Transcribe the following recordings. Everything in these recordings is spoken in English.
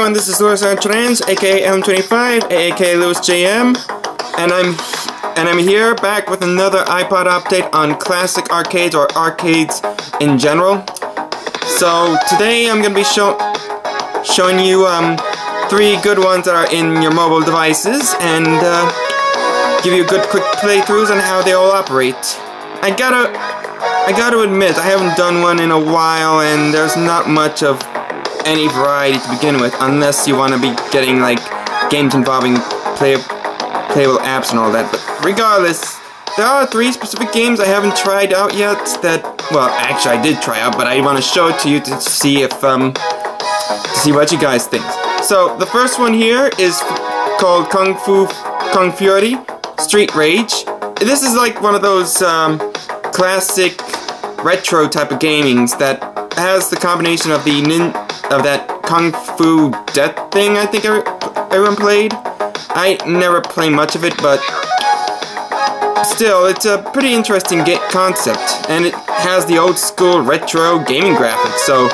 everyone, this is Louis Trans, aka M25, aka Louis JM, and I'm here back with another iPod update on classic arcades or arcades in general. So today I'm gonna be showing you 3 good ones that are in your mobile devices and give you good quick playthroughs on how they all operate. I gotta admit, I haven't done one in a while, and there's not much of any variety to begin with, unless you want to be getting like games involving playable apps and all that. But regardless, there are 3 specific games I haven't tried out yet that, well, actually I did try out, but I want to show it to you to see if to see what you guys think. So the first one here is called Kung Fury Street Rage. This is like one of those classic retro type of gamings that has the combination of that Kung Fu Death thing I think everyone played. I never play much of it, but still, it's a pretty interesting concept, and it has the old school retro gaming graphics, so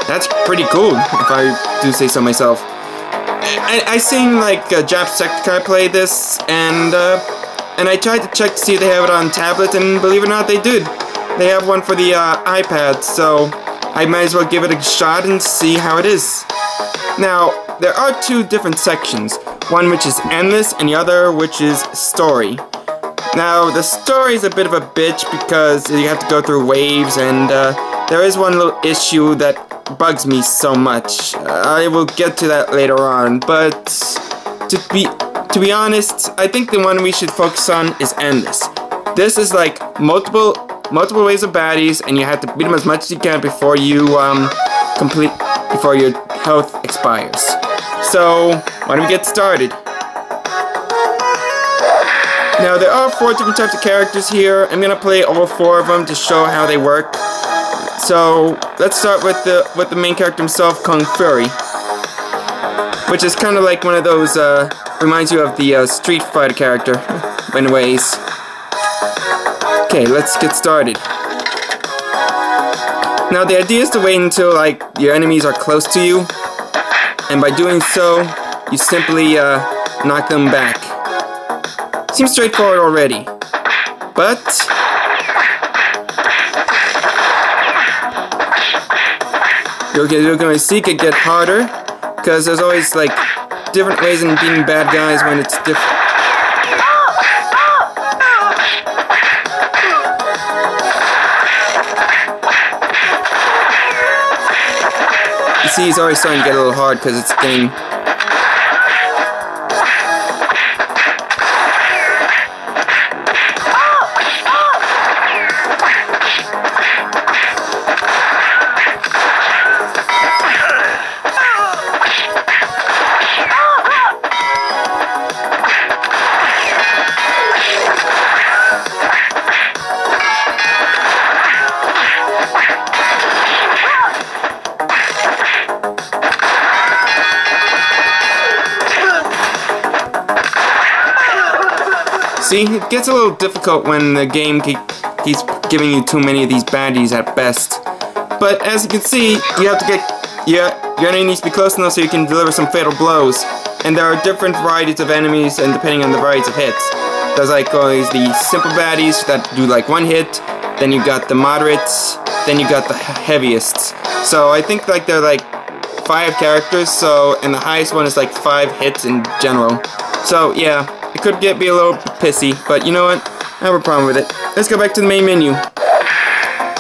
that's pretty cool, if I do say so myself. I seen like Jacksepticeye play this, and I tried to check to see if they have it on tablet, and believe it or not, they did. They have one for the iPad, so I might as well give it a shot and see how it is. Now, there are 2 different sections, one which is endless and the other which is story. Now, the story is a bit of a bitch because you have to go through waves, and there is one little issue that bugs me so much. I will get to that later on, but to be honest, I think the one we should focus on is endless. This is like multiple waves of baddies, and you have to beat them as much as you can before you before your health expires. So why don't we get started? Now there are 4 different types of characters here. I'm gonna play all 4 of them to show how they work. So let's start with the main character himself, Kung Fury, which is kind of like one of those reminds you of the Street Fighter character in ways. Okay, let's get started. Now the idea is to wait until like your enemies are close to you, and by doing so, you simply knock them back. Seems straightforward already, but you're going to see it get harder, because there's always like different ways in beating bad guys when it's different. You see, he's already starting to get a little hard because it's getting. See, it gets a little difficult when the game keeps giving you too many of these baddies at best. But as you can see, you have to get your enemy needs to be close enough so you can deliver some fatal blows. And there are different varieties of enemies, and depending on the varieties of hits. There's like always the simple baddies that do like 1 hit, then you got the moderates, then you got the heaviest. So I think like there are like 5 characters, so, and the highest one is like 5 hits in general. So yeah, it could be a little pissy, but you know what? I have a problem with it. Let's go back to the main menu.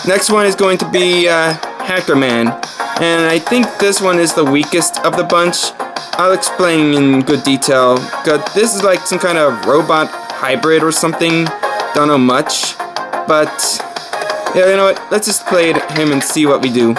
Next one is going to be Hacker Man, and I think this one is the weakest of the bunch. I'll explain in good detail. This is like some kind of robot hybrid or something. Don't know much, but yeah, you know what? Let's just play him and see what we do.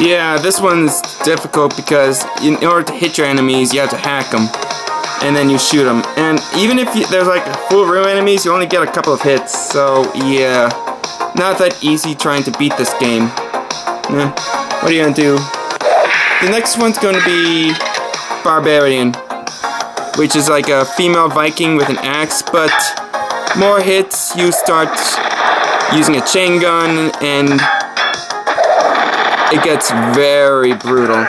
Yeah, this one's difficult because in order to hit your enemies, you have to hack them. And then you shoot them. And even if there's like a full room of enemies, you only get a couple of hits. So, yeah. Not that easy trying to beat this game. What are you gonna do? The next one's gonna be Barbarian, which is like a female Viking with an axe, but more hits, you start using a chain gun, and it gets very brutal.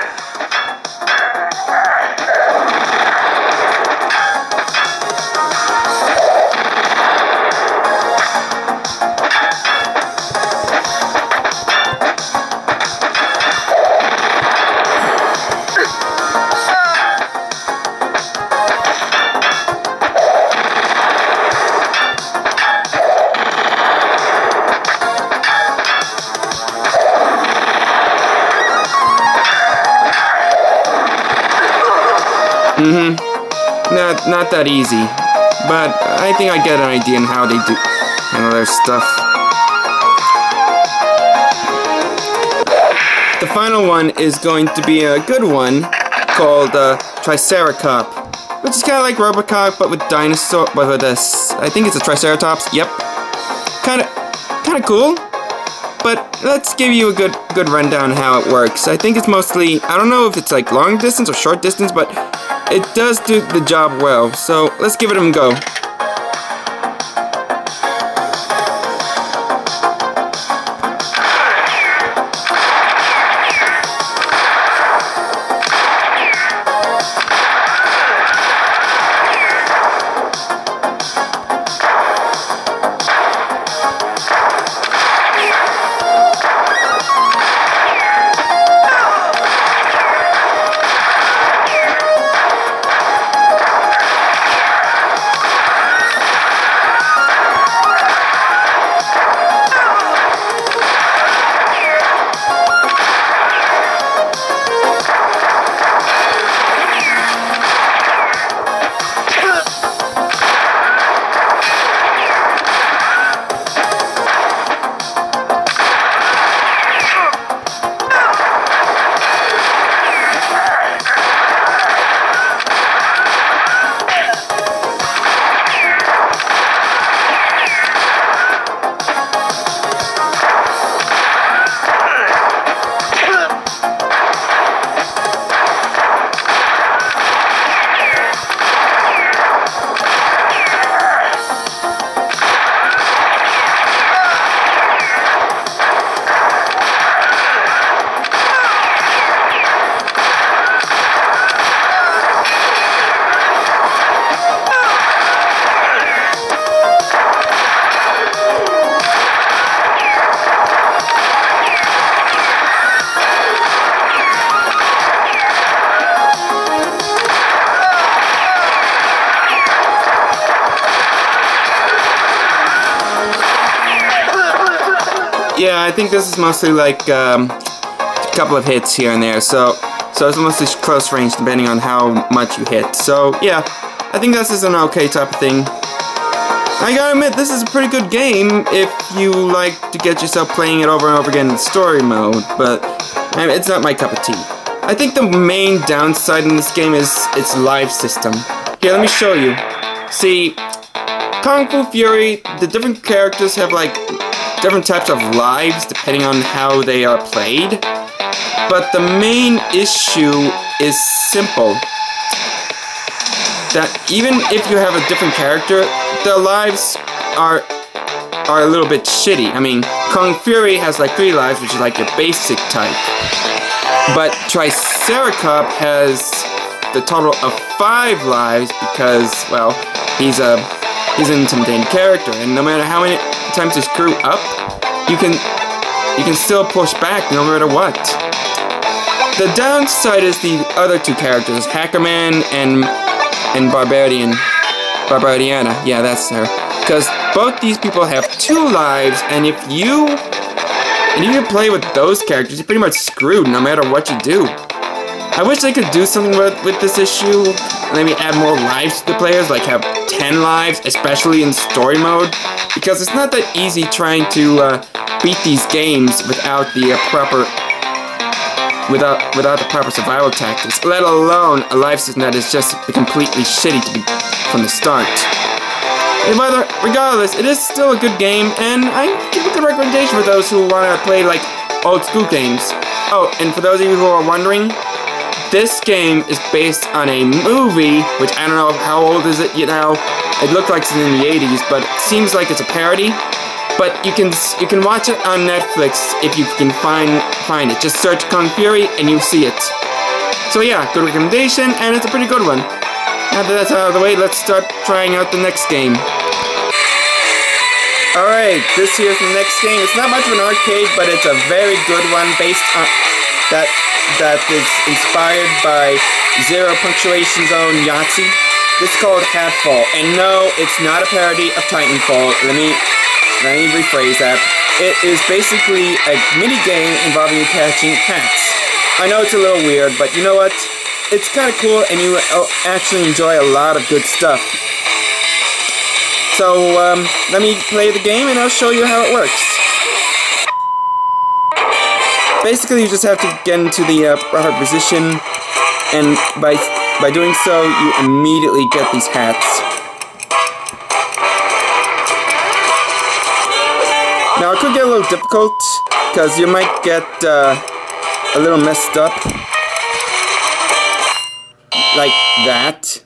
Not that easy, but I think I get an idea on how they do handle their stuff. The final one is going to be a good one called Triceracop, which is kind of like Robocop, but with dinosaur. But with this, I think it's a Triceratops. Yep, kind of cool. But let's give you a good rundown on how it works. I think it's mostly, I don't know if it's like long distance or short distance, but it does do the job well. So let's give it a go. Yeah, I think this is mostly like a couple of hits here and there, so it's mostly close range depending on how much you hit. So yeah, I think this is an okay type of thing. I gotta admit, this is a pretty good game if you like to get yourself playing it over and over again in story mode, but I mean, it's not my cup of tea. I think the main downside in this game is its live system. Here, let me show you. See, Kung Fu Fury, the different characters have like different types of lives depending on how they are played, but the main issue is simple. That even if you have a different character, the lives are a little bit shitty. I mean, Kung Fury has like 3 lives, which is like your basic type. But Triceracop has the total of 5 lives because, well, he's an intimidating character, and no matter how many times you screw up, you can still push back no matter what. The downside is the other 2 characters, Hackerman and Barbariana. Yeah, that's her. Because both these people have 2 lives, and if you play with those characters, you're pretty much screwed no matter what you do. I wish they could do something with this issue, maybe add more lives to the players, like have 10 lives, especially in story mode, because it's not that easy trying to beat these games without the proper without the proper survival tactics, let alone a life system that is just completely shitty from the start. But regardless, it is still a good game, and I give a good recommendation for those who want to play like old school games. Oh, and for those of you who are wondering, this game is based on a movie, which I don't know how old is it, you know. It looked like it's in the 80s, but it seems like it's a parody. But you can watch it on Netflix if you can find it. Just search Kung Fury and you see it. So yeah, good recommendation, and it's a pretty good one. Now that that's out of the way, let's start trying out the next game. Alright, this here's the next game. It's not much of an arcade, but it's a very good one based on that is inspired by Zero Punctuation Zone Yahtzee. This is called Hatfall. And no, it's not a parody of Titanfall. Let me rephrase that. It is basically a mini game involving you catching hats. I know it's a little weird, but you know what? It's kind of cool, and you actually enjoy a lot of good stuff. So, let me play the game, and I'll show you how it works. Basically, you just have to get into the proper position, and by doing so, you immediately get these hats. Now, it could get a little difficult, because you might get a little messed up. Like that.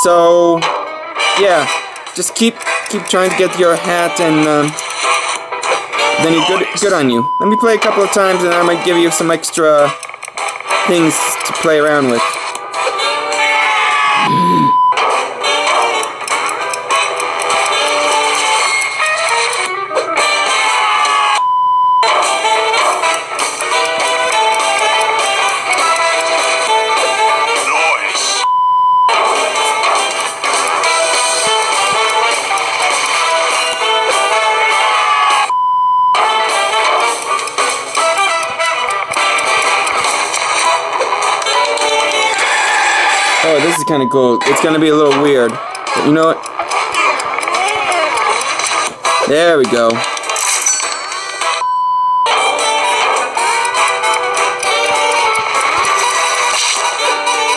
So, yeah, just keep trying to get your hat, and then you're good on you. Let me play a couple of times, and I might give you some extra things to play around with. Oh, this is kind of cool. It's going to be a little weird. But you know what? There we go.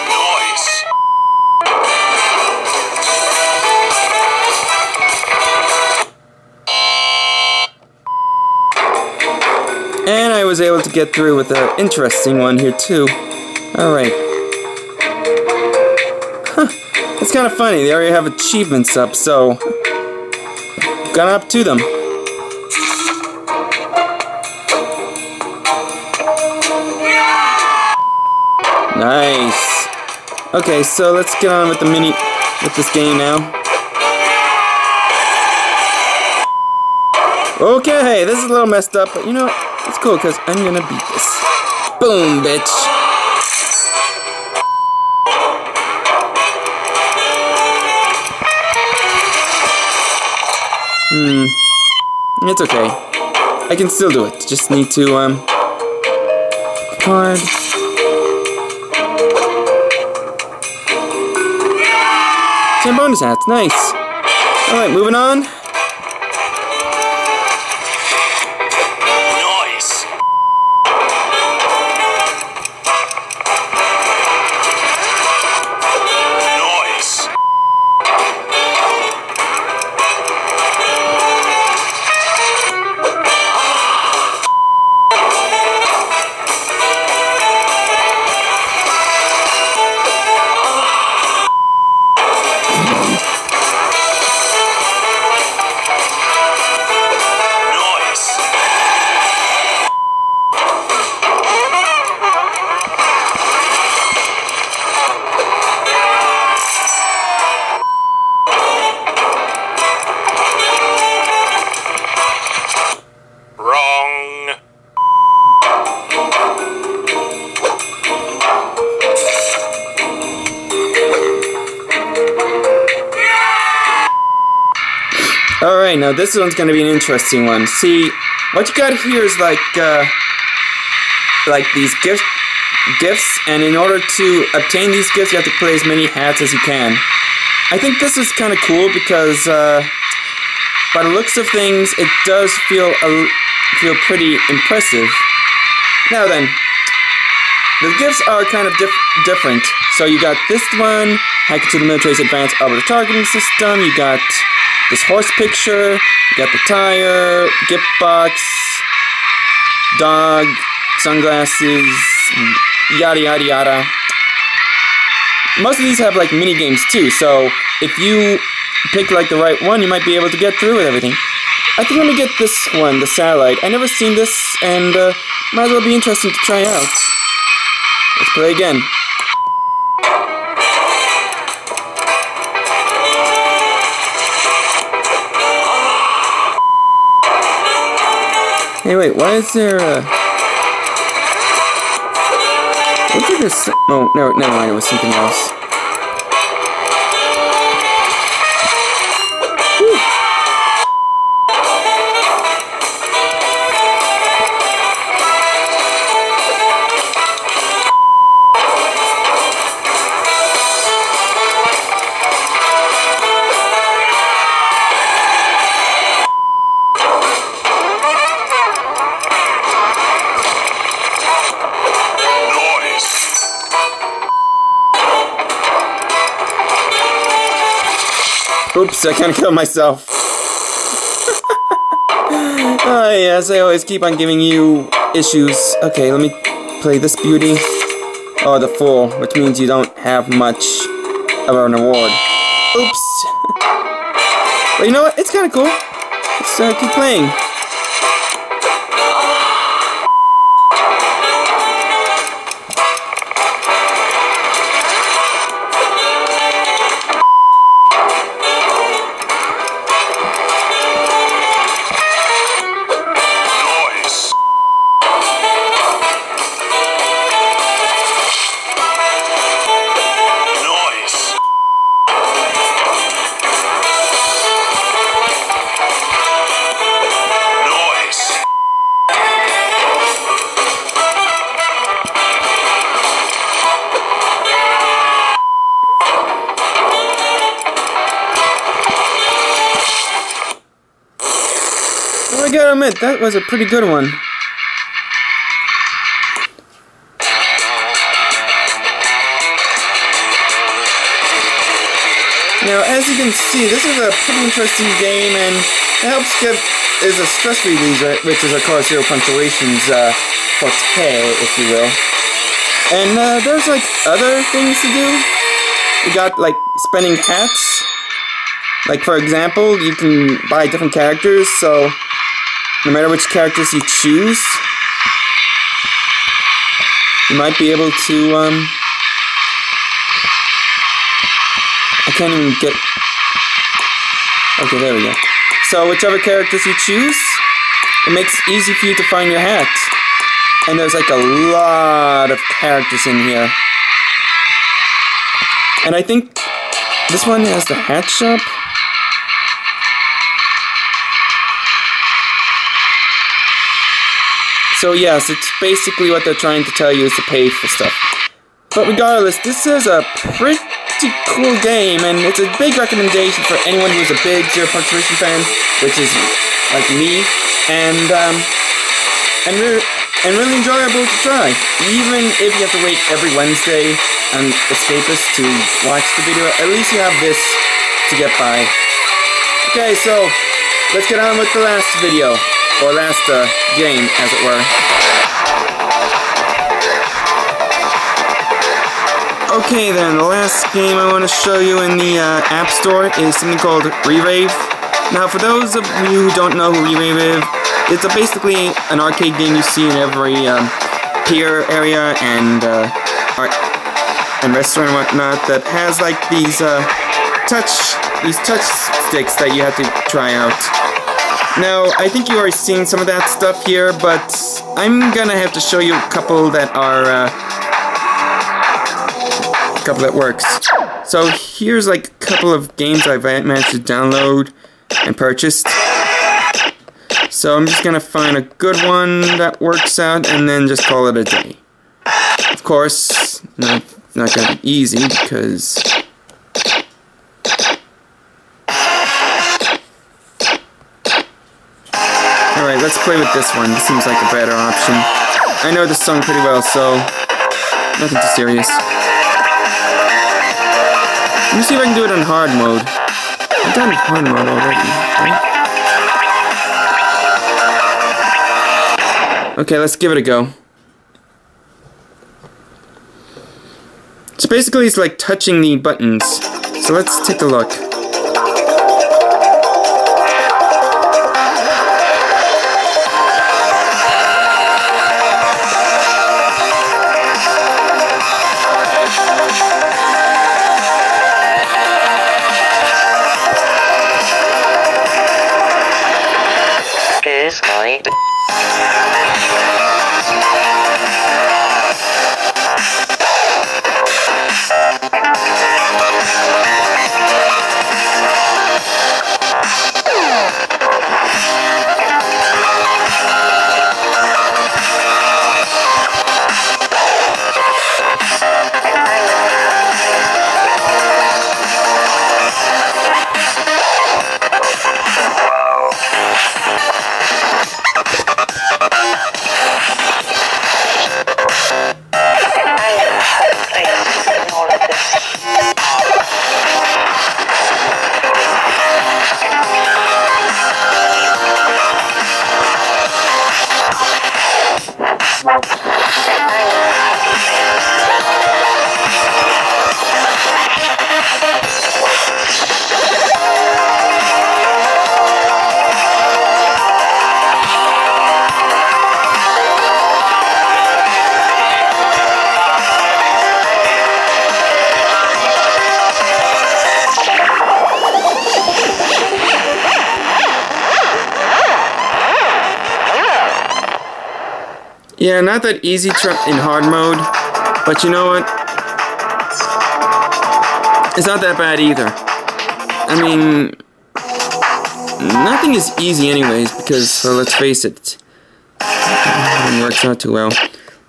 Nice. And I was able to get through with an interesting one here, too. Alright. It's kind of funny, they already have achievements up, so gone up to them. Nice. Okay, so let's get on with this game now. Okay, this is a little messed up, but you know what? It's cool, because I'm gonna beat this. Boom, bitch. It's okay. I can still do it. Just need to, card. 10 bonus hats. Nice. Alright, moving on. Nice. Nice. Alright, now this one's gonna be an interesting one. See, what you got here is like these gifts, and in order to obtain these gifts, you have to play as many hats as you can. I think this is kind of cool because, by the looks of things, it does feel pretty impressive. Now then, the gifts are kind of different. So you got this one, hack into the military's advanced orbital targeting system. You got this horse picture. You got the tire, gift box, dog, sunglasses, yada yada yada. Most of these have like mini games too. So if you pick like the right one, you might be able to get through with everything. I think I'm gonna get this one, the satellite. I never seen this, and might as well be interesting to try out. Let's play again. Hey, wait, why is there what's it this? Oh, no, never mind, it was something else. Oops, I kinda killed myself. Oh yes, I always keep on giving you issues. Okay, let me play this beauty. Oh, the full, which means you don't have much of an award. Oops. But you know what? It's kinda cool. Let's keep playing. I gotta admit, that was a pretty good one. Now, as you can see, this is a pretty interesting game, and it helps is a stress reliever, which is, of course, Zero Punctuation's forte, if you will. And there's, like, other things to do. You got, like, spending hats. Like, for example, you can buy different characters, so no matter which characters you choose, you might be able to, I can't even get, okay, there we go. So whichever characters you choose, it makes it easy for you to find your hat. And there's like a lot of characters in here. And I think this one has the hat shop. So yes, it's basically what they're trying to tell you is to pay for stuff. But regardless, this is a pretty cool game, and it's a big recommendation for anyone who's a big Zero Punctuation fan, which is like me, and really enjoyable to try. Even if you have to wait every Wednesday on Escapist to watch the video, at least you have this to get by. Okay, so let's get on with the last video. Or last game, as it were. Okay then, the last game I want to show you in the App Store is something called Re-Rave. Now, for those of you who don't know who Re-Rave is, it's basically an arcade game you see in every pier area and restaurant and whatnot that has like these touch sticks that you have to try out. Now, I think you already seen some of that stuff here, but I'm gonna have to show you a couple that are, a couple that works. So here's like a couple of games I've managed to download and purchased. So I'm just gonna find a good one that works out and then just call it a day. Of course, not gonna be easy because alright, let's play with this one. This seems like a better option. I know this song pretty well, so nothing too serious. Let me see if I can do it on hard mode. I've done hard mode already, right? Okay, let's give it a go. So basically it's like touching the buttons. So let's take a look. Yeah, not that easy in hard mode, but you know what? It's not that bad either. I mean, nothing is easy anyways, because, let's face it, it works out too well.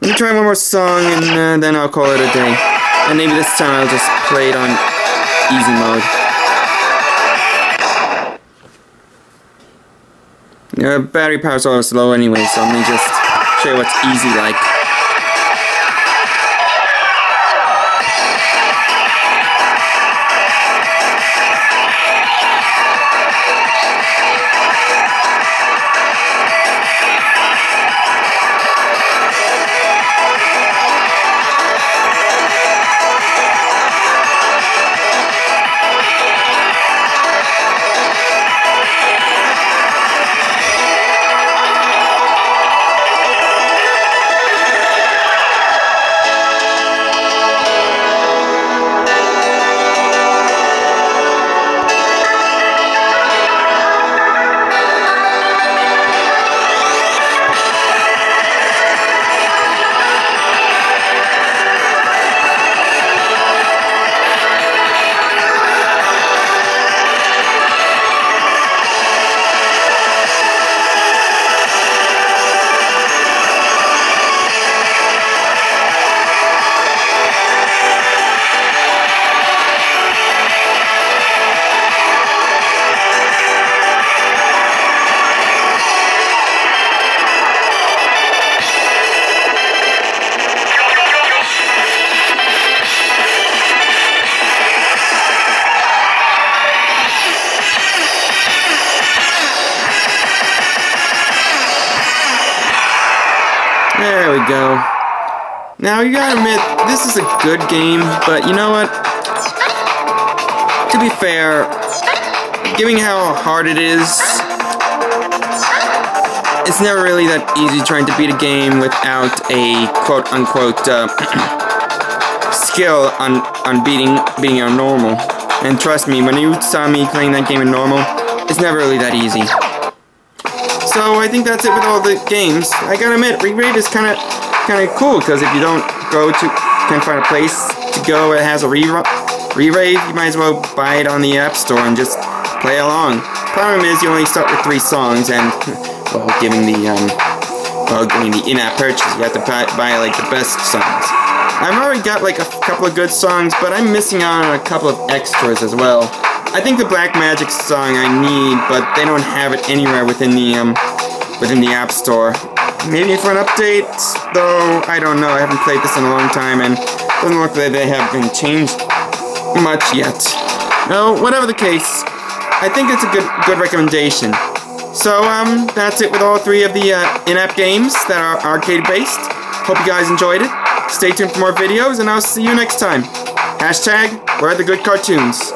Let me try one more song, and then I'll call it a day. And maybe this time I'll just play it on easy mode. Battery power's always low anyway, so let me just show you what's easy like. There we go. Now, you gotta admit, this is a good game, but you know what? To be fair, given how hard it is, it's never really that easy trying to beat a game without a quote-unquote skill on beating on normal. And trust me, when you saw me playing that game in normal, it's never really that easy. So I think that's it with all the games. I gotta admit, Re-Rave is kind of cool, because if you can't find a place to go that has a Re-Rave, you might as well buy it on the App Store and just play along. Problem is, you only start with 3 songs, and well, giving the in-app purchase, you have to buy like the best songs. I've already got like a couple of good songs, but I'm missing out on a couple of extras as well. I think the Black Magic song I need, but they don't have it anywhere within the App Store. maybe for an update, though I don't know. I haven't played this in a long time, and it doesn't look like they have been changed much yet. No, whatever the case, I think it's a good recommendation. So, that's it with all 3 of the in-app games that are arcade-based. Hope you guys enjoyed it. Stay tuned for more videos, and I'll see you next time. #, where are the good cartoons?